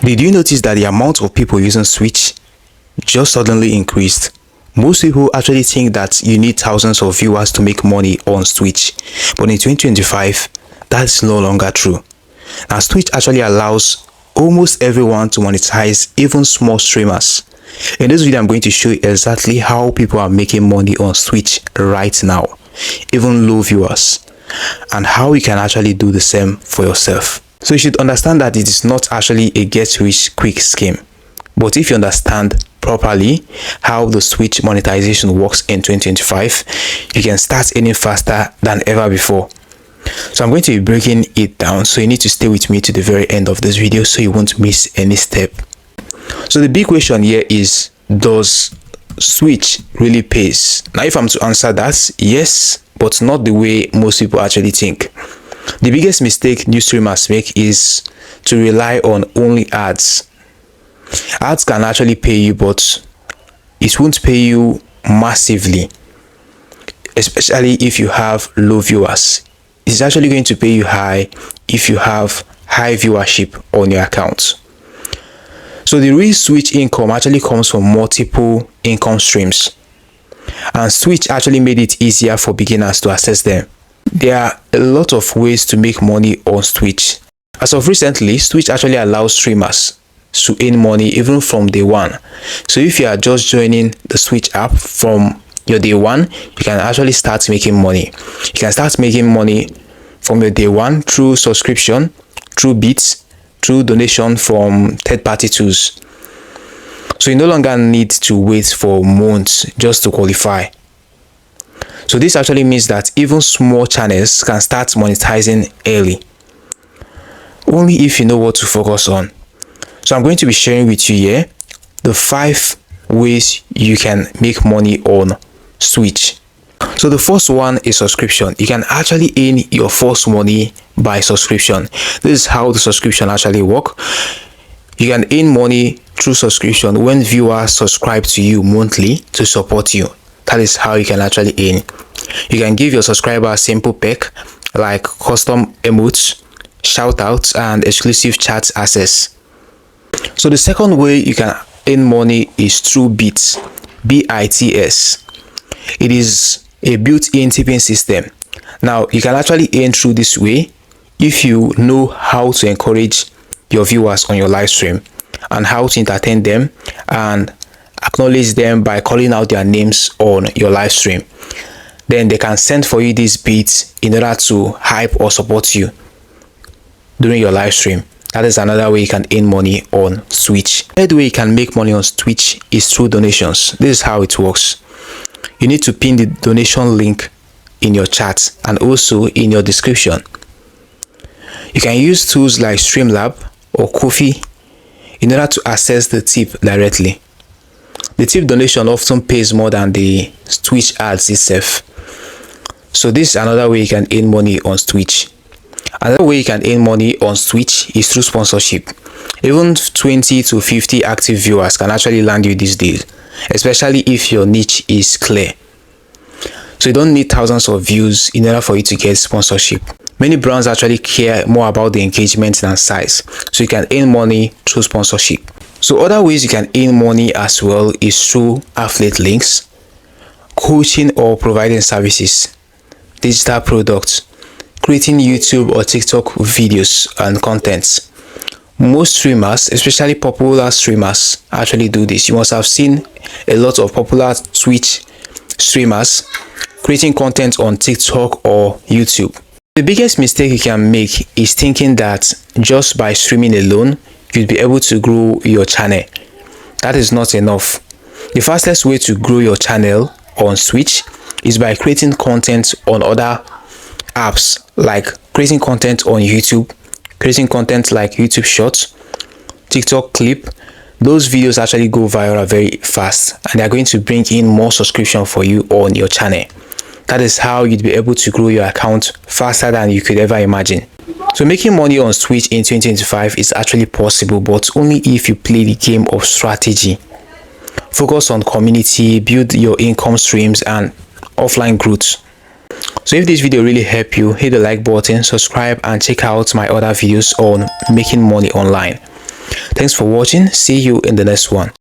Did you notice that the amount of people using Twitch just suddenly increased? Most people actually think that you need thousands of viewers to make money on Twitch, but in 2025, that's no longer true. Now, Twitch actually allows almost everyone to monetize, even small streamers. In this video, I'm going to show you exactly how people are making money on Twitch right now, even low viewers, and how you can actually do the same for yourself. So you should understand that it is not actually a get-rich-quick scheme, but if you understand properly how the Twitch monetization works in 2025, you can start earning faster than ever before. So I'm going to be breaking it down, so you need to stay with me to the very end of this video so you won't miss any step. So the big question here is, does Twitch really pays? Now, if I'm to answer that, yes, but not the way most people actually think. The biggest mistake new streamers make is to rely on only ads. Ads can actually pay you, but it won't pay you massively, especially if you have low viewers. It's actually going to pay you high if you have high viewership on your account. So the real Twitch income actually comes from multiple income streams, and Twitch actually made it easier for beginners to access them. There are a lot of ways to make money on Twitch. As of recently, Twitch actually allows streamers to earn money even from day one. So if you are just joining the Twitch app from your day one, you can actually start making money. You can start making money from your day one through subscription, through bits, through donation from third-party tools. So you no longer need to wait for months just to qualify. So this actually means that even small channels can start monetizing early, only if you know what to focus on. So I'm going to be sharing with you here the 5 ways you can make money on Twitch. So the first one is subscription. You can actually earn your first money by subscription. This is how the subscription actually works. You can earn money through subscription when viewers subscribe to you monthly to support you. That is how you can actually earn. You can give your subscribers simple perk like custom emotes, shoutouts, and exclusive chat access. So the second way you can earn money is through bits, BITS. It is a built-in tipping system. Now you can actually earn through this way if you know how to encourage your viewers on your live stream and how to entertain them and acknowledge them by calling out their names on your live stream. Then they can send for you these beats in order to hype or support you during your live stream. That is another way you can earn money on Twitch. The third way you can make money on Twitch is through donations. This is how it works. You need to pin the donation link in your chat and also in your description. You can use tools like Streamlab or Ko-fi in order to access the tip directly. The tip donation often pays more than the Twitch ads itself. So this is another way you can earn money on Twitch. Another way you can earn money on Twitch is through sponsorship. Even 20 to 50 active viewers can actually land you these days, especially if your niche is clear. So you don't need thousands of views in order for you to get sponsorship. Many brands actually care more about the engagement than size, so you can earn money through sponsorship. So other ways you can earn money as well is through affiliate links, coaching or providing services, digital products, creating YouTube or TikTok videos and contents. Most streamers, especially popular streamers, actually do this. You must have seen a lot of popular Twitch streamers creating content on TikTok or YouTube. The biggest mistake you can make is thinking that just by streaming alone, you'll be able to grow your channel. That is not enough. The fastest way to grow your channel on Twitch is by creating content on other apps, like creating content on YouTube, creating content like YouTube Shorts, TikTok Clip. Those videos actually go viral very fast and they are going to bring in more subscription for you on your channel. That is how you'd be able to grow your account faster than you could ever imagine. So making money on Twitch in 2025 is actually possible, but only if you play the game of strategy. Focus on community, build your income streams and offline growth. So if this video really helped you, hit the like button, subscribe and check out my other videos on making money online. Thanks for watching. See you in the next one.